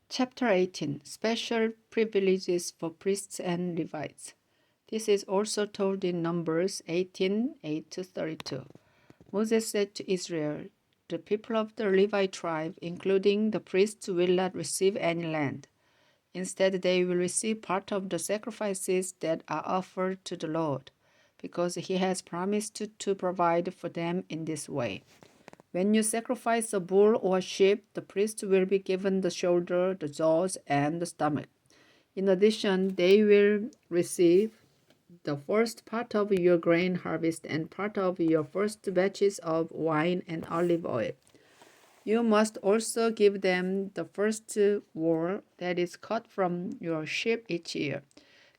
Chapter 18 Special Privileges for Priests and Levites. This is also told in Numbers 18:8-32. Moses said to Israel, "The people of the Levi tribe, including the priests, will not receive any land. Instead, they will receive part of the sacrifices that are offered to the Lord, because He has promised to provide for them in this way. When you sacrifice a bull or sheep, the priest will be given the shoulder, the jaws, and the stomach. In addition, they will receive the first part of your grain harvest and part of your first batches of wine and olive oil. You must also give them the first wool that is cut from your sheep each year.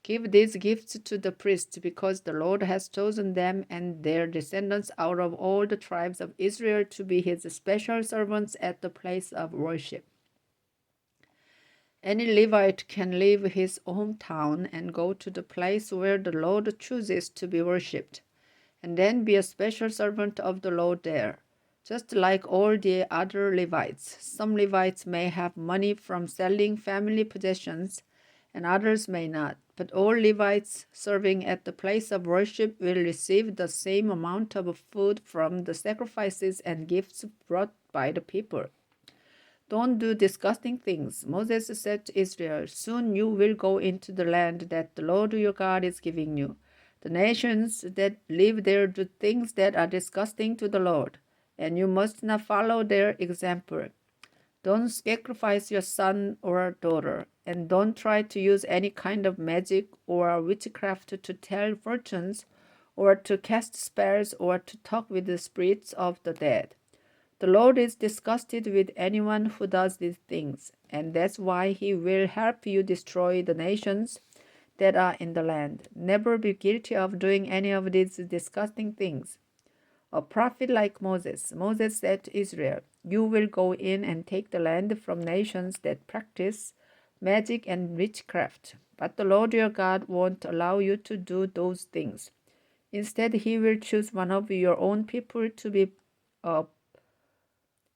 Give these gifts to the priests, because the Lord has chosen them and their descendants out of all the tribes of Israel to be His special servants at the place of worship. Any Levite can leave his hometown and go to the place where the Lord chooses to be worshipped, and then be a special servant of the Lord there. Just like all the other Levites, some Levites may have money from selling family possessions, and others may not. But all Levites serving at the place of worship will receive the same amount of food from the sacrifices and gifts brought by the people. Don't do disgusting things. Moses said to Israel, "Soon you will go into the land that the Lord your God is giving you. The nations that live there do things that are disgusting to the Lord, and you must not follow their example. Don't sacrifice your son or daughter, and don't try to use any kind of magic or witchcraft to tell fortunes, or to cast spells, or to talk with the spirits of the dead. The Lord is disgusted with anyone who does these things, and that's why He will help you destroy the nations that are in the land. Never be guilty of doing any of these disgusting things." A prophet like Moses. Moses said to Israel, "You will go in and take the land from nations that practice magic and witchcraft, but the Lord your God won't allow you to do those things. Instead, He will choose one of your own people to be a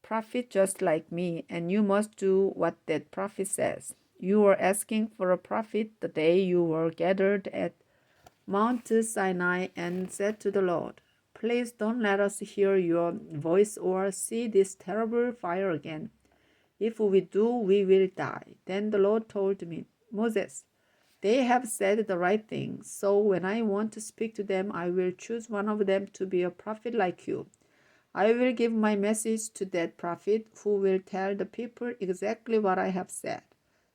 prophet just like me, and you must do what that prophet says." You were asking for a prophet the day you were gathered at Mount Sinai and said to the Lord, "Please don't let us hear your voice or see this terrible fire again. If we do, we will die." Then the Lord told me, "Moses, they have said the right thing, so when I want to speak to them, I will choose one of them to be a prophet like you. I will give my message to that prophet who will tell the people exactly what I have said.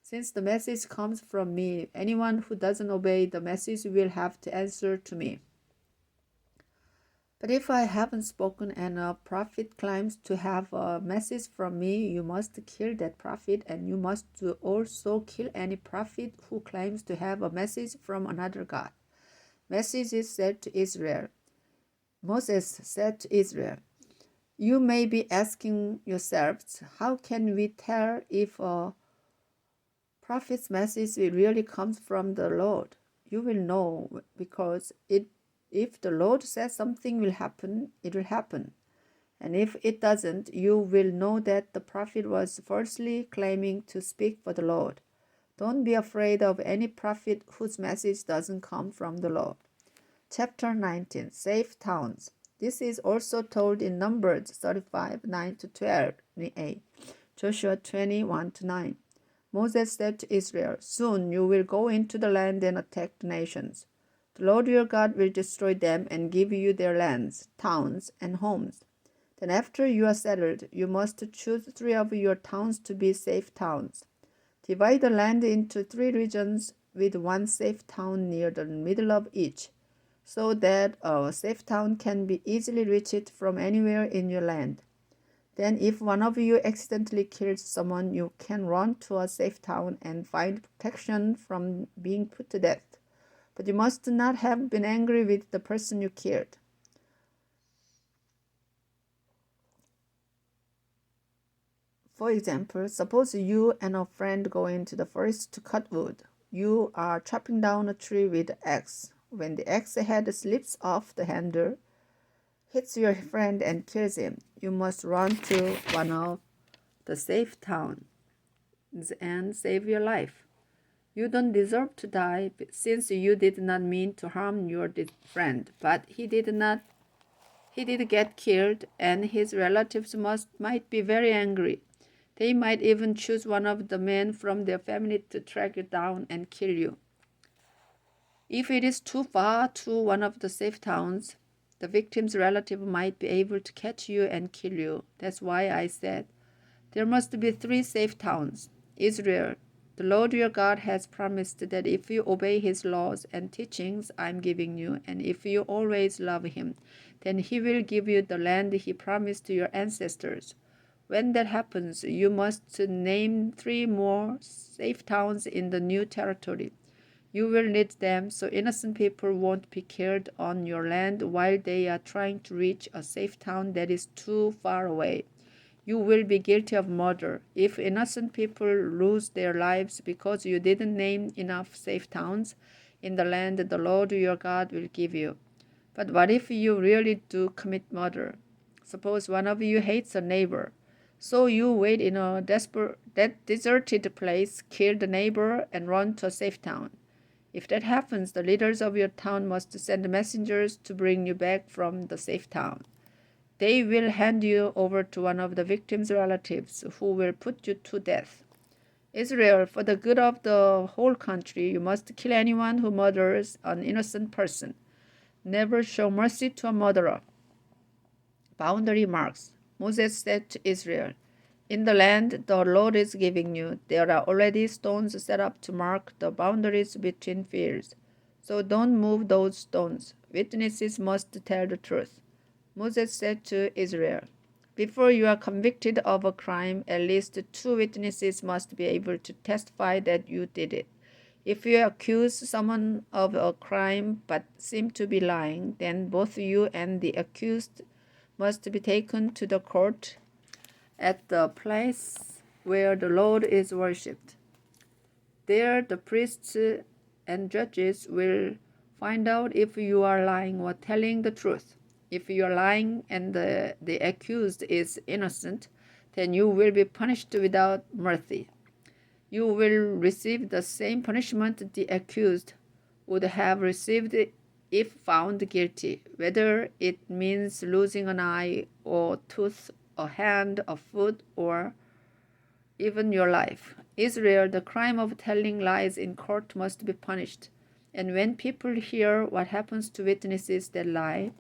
Since the message comes from me, anyone who doesn't obey the message will have to answer to me. But if I haven't spoken and a prophet claims to have a message from me, you must kill that prophet, and you must also kill any prophet who claims to have a message from another God." Moses said to Israel, "You may be asking yourselves, how can we tell if a prophet's message really comes from the Lord? You will know, because if the Lord says something will happen, it will happen. And if it doesn't, you will know that the prophet was falsely claiming to speak for the Lord. Don't be afraid of any prophet whose message doesn't come from the Lord." Chapter 19 Safe Towns. This is also told in Numbers 35, 9-12, Joshua 21-9. Moses said to Israel, "Soon you will go into the land and attack the nations. The Lord your God will destroy them and give you their lands, towns, and homes. Then after you are settled, you must choose 3 of your towns to be safe towns. Divide the land into 3 regions with 1 safe town near the middle of each, so that a safe town can be easily reached from anywhere in your land. Then if one of you accidentally kills someone, you can run to a safe town and find protection from being put to death. But you must not have been angry with the person you killed." For example, suppose you and a friend go into the forest to cut wood. You are chopping down a tree with an axe. When the axe head slips off the handle, hits your friend and kills him, you must run to one of the safe town. and save your life. You don't deserve to die, since you did not mean to harm your friend, but he did get killed, and his relatives might be very angry. They might even choose one of the men from their family to track you down and kill you. If it is too far to one of the safe towns, the victim's relative might be able to catch you and kill you. That's why I said there must be 3 safe towns. Israel, the Lord your God has promised that if you obey his laws and teachings I'm giving you, and if you always love him, then he will give you the land he promised to your ancestors. When that happens, you must name 3 more safe towns in the new territory. You will need them so innocent people won't be killed on your land while they are trying to reach a safe town that is too far away. You will be guilty of murder if innocent people lose their lives because you didn't name enough safe towns in the land the Lord your God will give you. But what if you really do commit murder? Suppose one of you hates a neighbor. So you wait in a deserted place, kill the neighbor, and run to a safe town. If that happens, the leaders of your town must send messengers to bring you back from the safe town. They will hand you over to one of the victim's relatives, who will put you to death. Israel, for the good of the whole country, you must kill anyone who murders an innocent person. Never show mercy to a murderer. Boundary marks. Moses said to Israel, in the land the Lord is giving you, there are already stones set up to mark the boundaries between fields. So don't move those stones. Witnesses must tell the truth. Moses said to Israel, before you are convicted of a crime, at least 2 witnesses must be able to testify that you did it. If you accuse someone of a crime but seem to be lying, then both you and the accused must be taken to the court at the place where the Lord is worshipped. There the priests and judges will find out if you are lying or telling the truth. If you are lying and the accused is innocent, then you will be punished without mercy. You will receive the same punishment the accused would have received if found guilty, whether it means losing an eye or tooth, a hand, a foot, or even your life. Israel, the crime of telling lies in court must be punished. And when people hear what happens to witnesses that lie,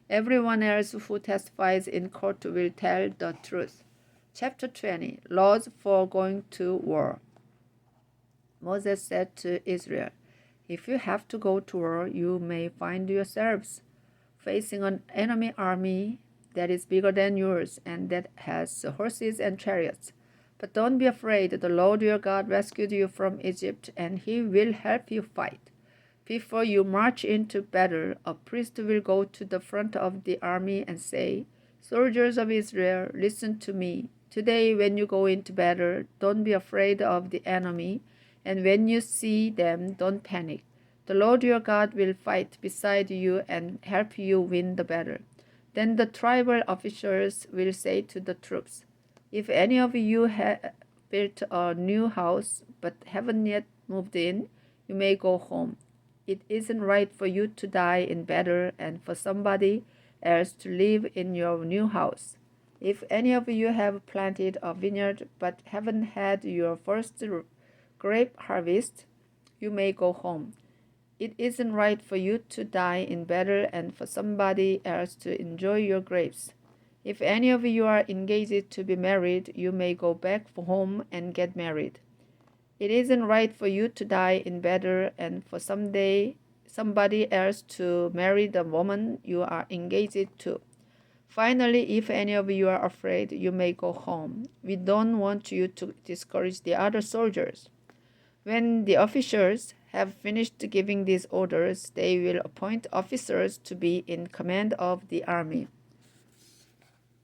everyone else who testifies in court will tell the truth. Chapter 20, Laws for Going to War. Moses said to Israel, if you have to go to war, you may find yourselves facing an enemy army that is bigger than yours and that has horses and chariots. But don't be afraid. The Lord your God rescued you from Egypt, and he will help you fight. Before you march into battle, a priest will go to the front of the army and say, soldiers of Israel, listen to me. Today, when you go into battle, don't be afraid of the enemy, and when you see them, don't panic. The Lord your God will fight beside you and help you win the battle. Then the tribal officers will say to the troops, if any of you have built a new house but haven't yet moved in, you may go home. It isn't right for you to die in battle and for somebody else to live in your new house. If any of you have planted a vineyard but haven't had your first grape harvest, you may go home. It isn't right for you to die in battle and for somebody else to enjoy your grapes. If any of you are engaged to be married, you may go back home and get married. It isn't right for you to die in battle and for somebody else to marry the woman you are engaged to. Finally, if any of you are afraid, you may go home. We don't want you to discourage the other soldiers. When the officers have finished giving these orders, they will appoint officers to be in command of the army.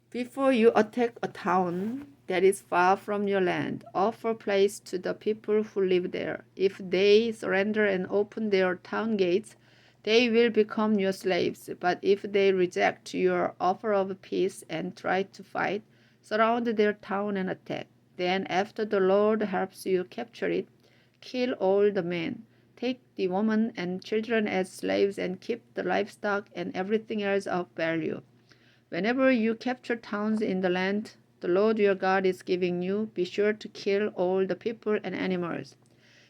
Before you attack a town that is far from your land, offer place to the people who live there. If they surrender and open their town gates, they will become your slaves. But if they reject your offer of peace and try to fight, surround their town and attack. Then, after the Lord helps you capture it, kill all the men. Take the women and children as slaves and keep the livestock and everything else of value. Whenever you capture towns in the land the Lord your God is giving you, be sure to kill all the people and animals.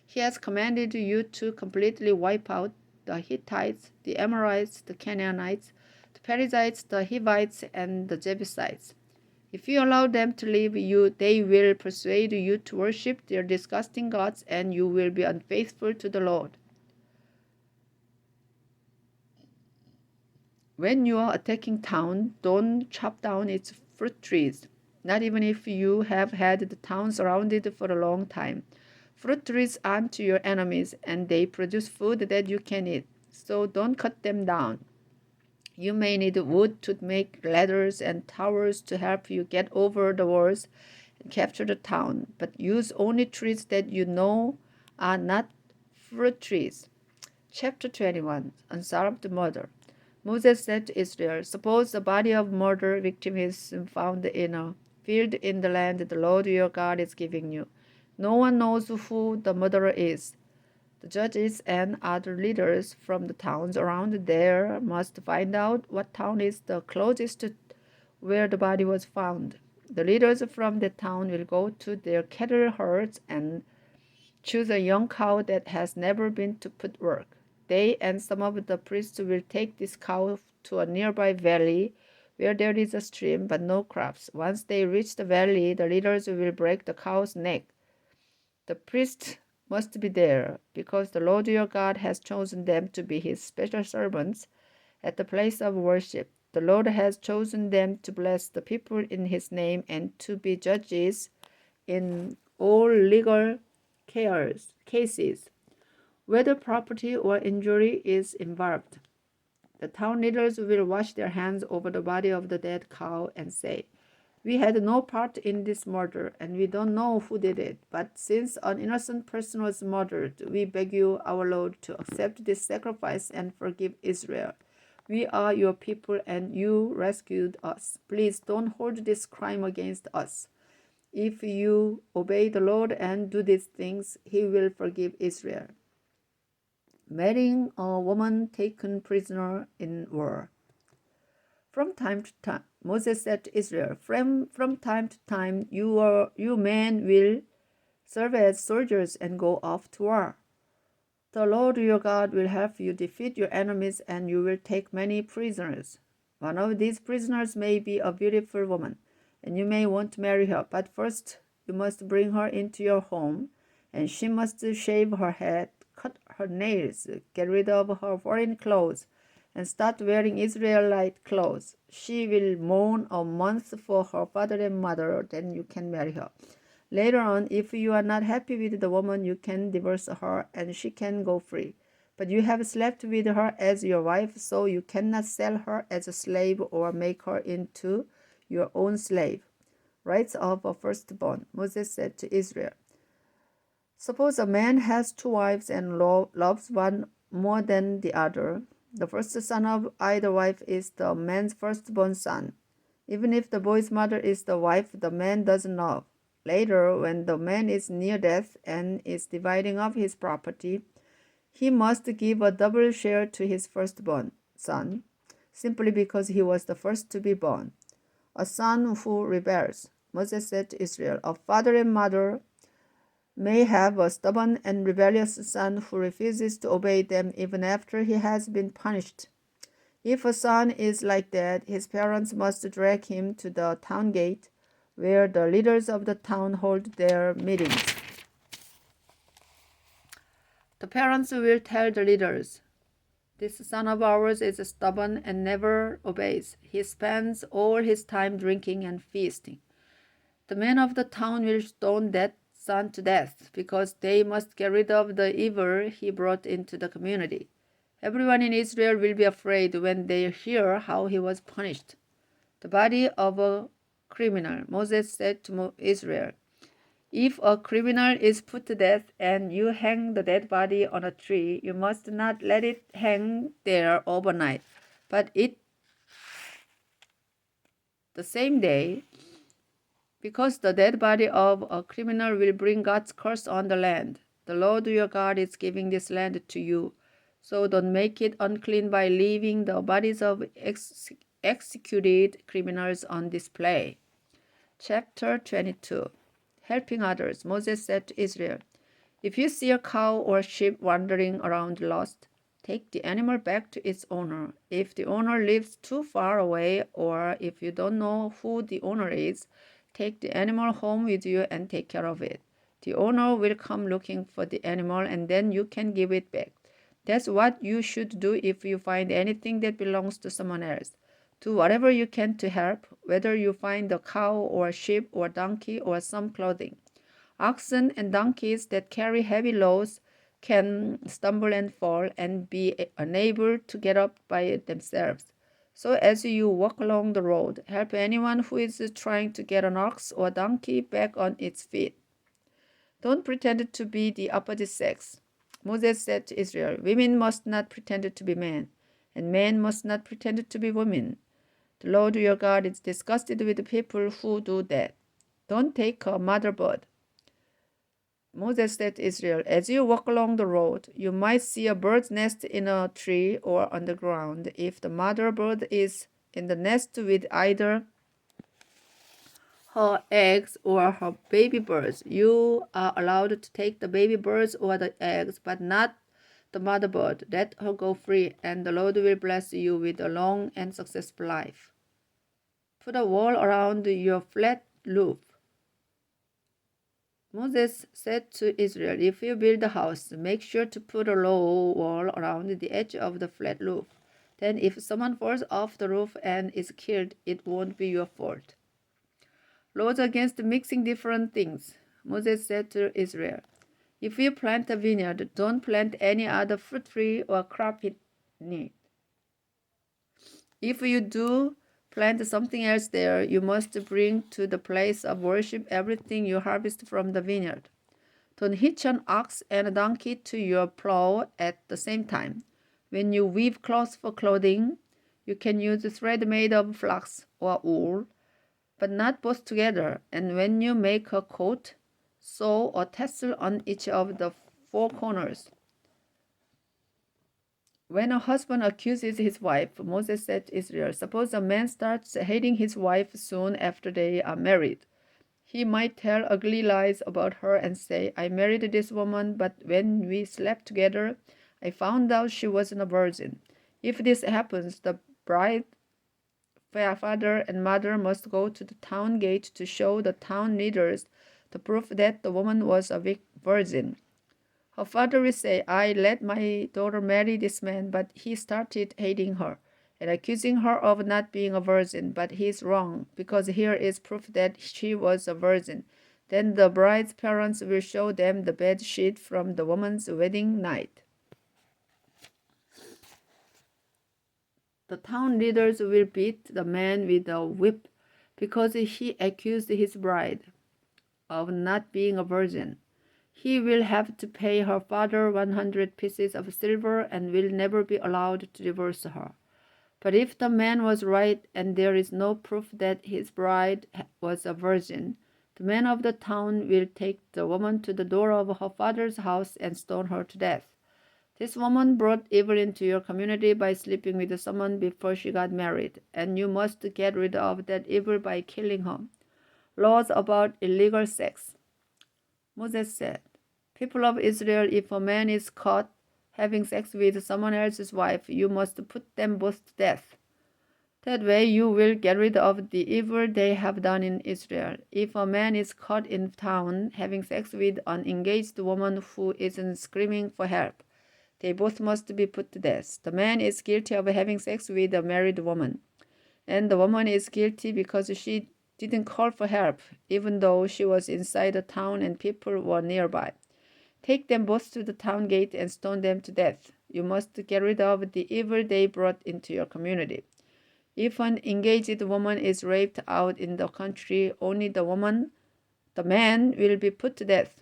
He has commanded you to completely wipe out the Hittites, the Amorites, the Canaanites, the Perizzites, the Hivites, and the Jebusites. If you allow them to live, they will persuade you to worship their disgusting gods, and you will be unfaithful to the Lord. When you are attacking town, don't chop down its fruit trees, not even if you have had the town surrounded for a long time. Fruit trees aren't your enemies, and they produce food that you can eat, so don't cut them down. You may need wood to make ladders and towers to help you get over the walls and capture the town, but use only trees that you know are not fruit trees. Chapter 21, Unsolved Murder. Moses said to Israel, suppose the body of murder victim is found in a field in the land the Lord your God is giving you. No one knows who the murderer is. The judges and other leaders from the towns around there must find out what town is the closest to where the body was found. The leaders from the town will go to their cattle herds and choose a young cow that has never been to put work. They and some of the priests will take this cow to a nearby valley where there is a stream but no crops. Once they reach the valley, the leaders will break the cow's neck. The priests must be there because the Lord your God has chosen them to be his special servants at the place of worship. The Lord has chosen them to bless the people in his name and to be judges in all legal cases, whether property or injury is involved. The town leaders will wash their hands over the body of the dead cow and say, we had no part in this murder, and we don't know who did it. But since an innocent person was murdered, we beg you, our Lord, to accept this sacrifice and forgive Israel. We are your people, and you rescued us. Please don't hold this crime against us. If you obey the Lord and do these things, he will forgive Israel. Marrying a woman taken prisoner in war. From time to time, Moses said to Israel, from time to time, you men will serve as soldiers and go off to war. The Lord your God will help you defeat your enemies, and you will take many prisoners. One of these prisoners may be a beautiful woman, and you may want to marry her, but first you must bring her into your home, and she must shave her head, cut her nails, get rid of her foreign clothes, and start wearing Israelite clothes. She will mourn a month for her father and mother, then you can marry her. Later on, if you are not happy with the woman, you can divorce her and she can go free. But you have slept with her as your wife, so you cannot sell her as a slave or make her into your own slave. Rights of a firstborn. Moses said to Israel, suppose a man has two wives and loves one more than the other. The first son of either wife is the man's firstborn son. Even if the boy's mother is the wife the man doesn't love. Later, when the man is near death and is dividing up his property, he must give a double share to his firstborn son, simply because he was the first to be born. A son who rebels. Moses said to Israel, a father and mother may have a stubborn and rebellious son who refuses to obey them even after he has been punished. If a son is like that, his parents must drag him to the town gate, where the leaders of the town hold their meetings. The parents will tell the leaders, this son of ours is stubborn and never obeys. He spends all his time drinking and feasting. The men of the town will stone that son to death, because they must get rid of the evil he brought into the community. Everyone in Israel will be afraid when they hear how he was punished. The body of a criminal. Moses said to Israel, if a criminal is put to death and you hang the dead body on a tree, you must not let it hang there overnight, but the same day, because the dead body of a criminal will bring God's curse on the land. The Lord your God is giving this land to you, so don't make it unclean by leaving the bodies of executed criminals on display. Chapter 22. Helping others. Moses said to Israel, if you see a cow or sheep wandering around lost, take the animal back to its owner. If the owner lives too far away, or if you don't know who the owner is, take the animal home with you and take care of it. The owner will come looking for the animal and then you can give it back. That's what you should do if you find anything that belongs to someone else. Do whatever you can to help, whether you find a cow or a sheep or donkey or some clothing. Oxen and donkeys that carry heavy loads can stumble and fall and be unable to get up by themselves. So as you walk along the road, help anyone who is trying to get an ox or donkey back on its feet. Don't pretend to be the opposite sex. Moses said to Israel, women must not pretend to be men, and men must not pretend to be women. The Lord your God is disgusted with the people who do that. Don't take a mother bird. Moses said to Israel, as you walk along the road, you might see a bird's nest in a tree or on the ground. If the mother bird is in the nest with either her eggs or her baby birds, you are allowed to take the baby birds or the eggs, but not the mother bird. Let her go free, and the Lord will bless you with a long and successful life. Put a wall around your flat roof. Moses said to Israel, if you build a house, make sure to put a low wall around the edge of the flat roof. Then if someone falls off the roof and is killed, it won't be your fault. Laws against mixing different things. Moses said to Israel, if you plant a vineyard, don't plant any other fruit tree or crop in it. If you do plant something else there, you must bring to the place of worship everything you harvest from the vineyard. Don't hitch an ox and a donkey to your plow at the same time. When you weave cloth for clothing, you can use thread made of flax or wool, but not both together. And when you make a coat, sew a tassel on each of the four corners. When a husband accuses his wife, Moses said to Israel, suppose a man starts hating his wife soon after they are married. He might tell ugly lies about her and say, I married this woman, but when we slept together, I found out she wasn't a virgin. If this happens, the bride, father, and mother must go to the town gate to show the town leaders the proof that the woman was a virgin. Her father will say, I let my daughter marry this man, but he started hating her and accusing her of not being a virgin. But he is wrong, because here is proof that she was a virgin. Then the bride's parents will show them the bed sheet from the woman's wedding night. The town leaders will beat the man with a whip because he accused his bride of not being a virgin. He will have to pay her father 100 pieces of silver and will never be allowed to divorce her. But if the man was right and there is no proof that his bride was a virgin, the man of the town will take the woman to the door of her father's house and stone her to death. This woman brought evil into your community by sleeping with someone before she got married, and you must get rid of that evil by killing her. Laws about illegal sex. Moses said, people of Israel, if a man is caught having sex with someone else's wife, you must put them both to death. That way you will get rid of the evil they have done in Israel. If a man is caught in town having sex with an engaged woman who isn't screaming for help, they both must be put to death. The man is guilty of having sex with a married woman, and the woman is guilty because she didn't call for help, even though she was inside the town and people were nearby. Take them both to the town gate and stone them to death. You must get rid of the evil they brought into your community. If an engaged woman is raped out in the country, only the man will be put to death.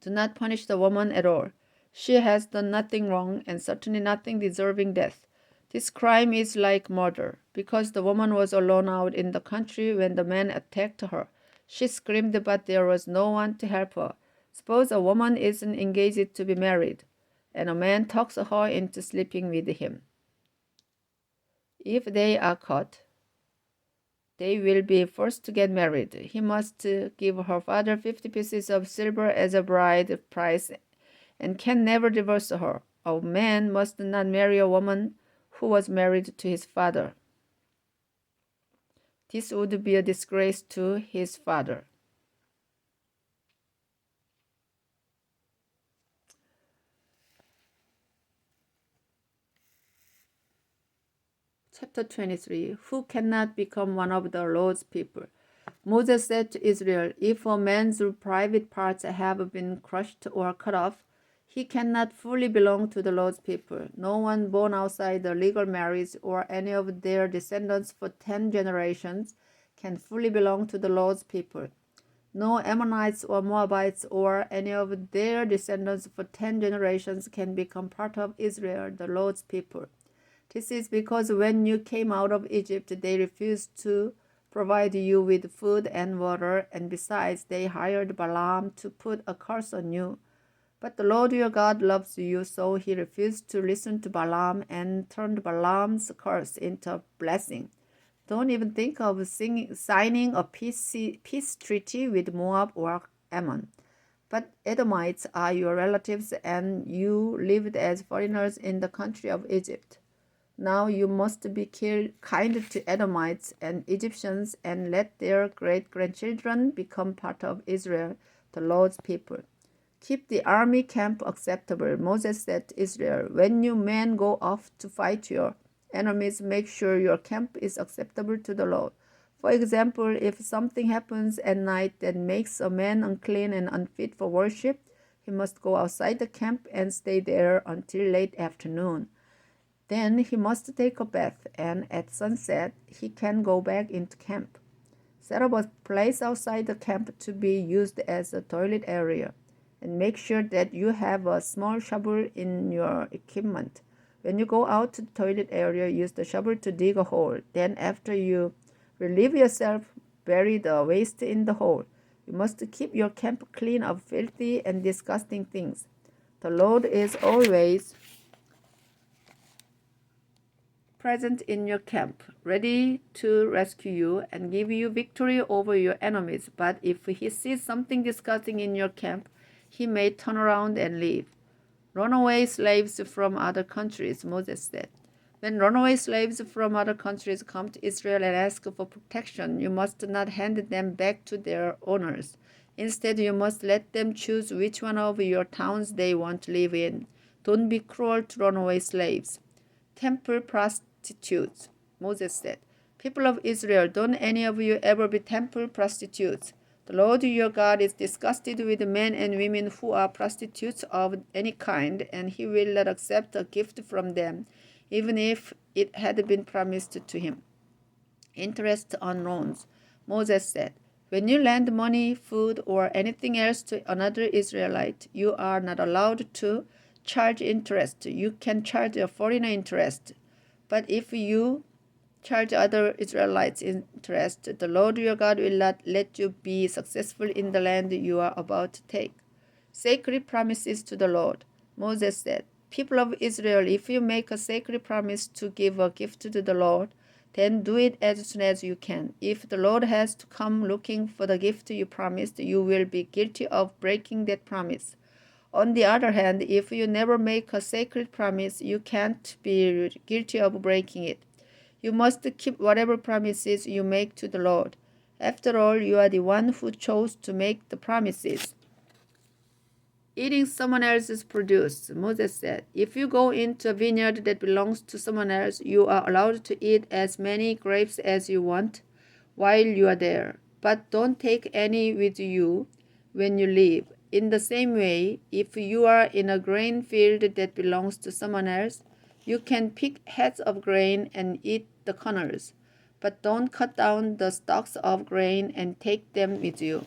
Do not punish the woman at all. She has done nothing wrong and certainly nothing deserving death. This crime is like murder, because the woman was alone out in the country when the man attacked her. She screamed, but there was no one to help her. Suppose a woman isn't engaged to be married, and a man talks her into sleeping with him. If they are caught, they will be forced to get married. He must give her father 50 pieces of silver as a bride price and can never divorce her. A man must not marry a woman who was married to his father. This would be a disgrace to his father. Chapter 23. Who cannot become one of the Lord's people? Moses said to Israel, if a man's private parts have been crushed or cut off, he cannot fully belong to the Lord's people. No one born outside the legal marriage or any of their descendants for 10 generations can fully belong to the Lord's people. No Ammonites or Moabites or any of their descendants for 10 generations can become part of Israel, the Lord's people. This is because when you came out of Egypt, they refused to provide you with food and water, and besides, they hired Balaam to put a curse on you. But the Lord your God loves you, so he refused to listen to Balaam and turned Balaam's curse into a blessing. Don't even think of signing a peace treaty with Moab or Ammon. But Edomites are your relatives, and you lived as foreigners in the country of Egypt. Now you must be kind to Edomites and Egyptians, and let their great-grandchildren become part of Israel, the Lord's people. Keep the army camp acceptable. Moses said to Israel, when you men go off to fight your enemies, make sure your camp is acceptable to the Lord. For example, if something happens at night that makes a man unclean and unfit for worship, he must go outside the camp and stay there until late afternoon. Then he must take a bath, and at sunset he can go back into camp. Set up a place outside the camp to be used as a toilet area, and make sure that you have a small shovel in your equipment. When you go out to the toilet area, use the shovel to dig a hole. Then after you relieve yourself, bury the waste in the hole. You must keep your camp clean of filthy and disgusting things. The Lord is always present in your camp, ready to rescue you and give you victory over your enemies. But if he sees something disgusting in your camp, he may turn around and leave. Runaway slaves from other countries, Moses said. When runaway slaves from other countries come to Israel and ask for protection, you must not hand them back to their owners. Instead, you must let them choose which one of your towns they want to live in. Don't be cruel to runaway slaves. Temple prostitutes, Moses said. People of Israel, don't any of you ever be temple prostitutes. The Lord your God is disgusted with men and women who are prostitutes of any kind, and he will not accept a gift from them, even if it had been promised to him. Interest on loans, Moses said. When you lend money, food, or anything else to another Israelite, you are not allowed to charge interest. You can charge a foreigner interest. But if you charge other Israelites interest, the Lord your God will not let you be successful in the land you are about to take. Sacred promises to the Lord. Moses said, people of Israel, if you make a sacred promise to give a gift to the Lord, then do it as soon as you can. If the Lord has to come looking for the gift you promised, you will be guilty of breaking that promise. On the other hand, if you never make a sacred promise, you can't be guilty of breaking it. You must keep whatever promises you make to the Lord. After all, you are the one who chose to make the promises. Eating someone else's produce, Moses said. If you go into a vineyard that belongs to someone else, you are allowed to eat as many grapes as you want while you are there. But don't take any with you when you leave. In the same way, if you are in a grain field that belongs to someone else, you can pick heads of grain and eat the kernels. But don't cut down the stalks of grain and take them with you.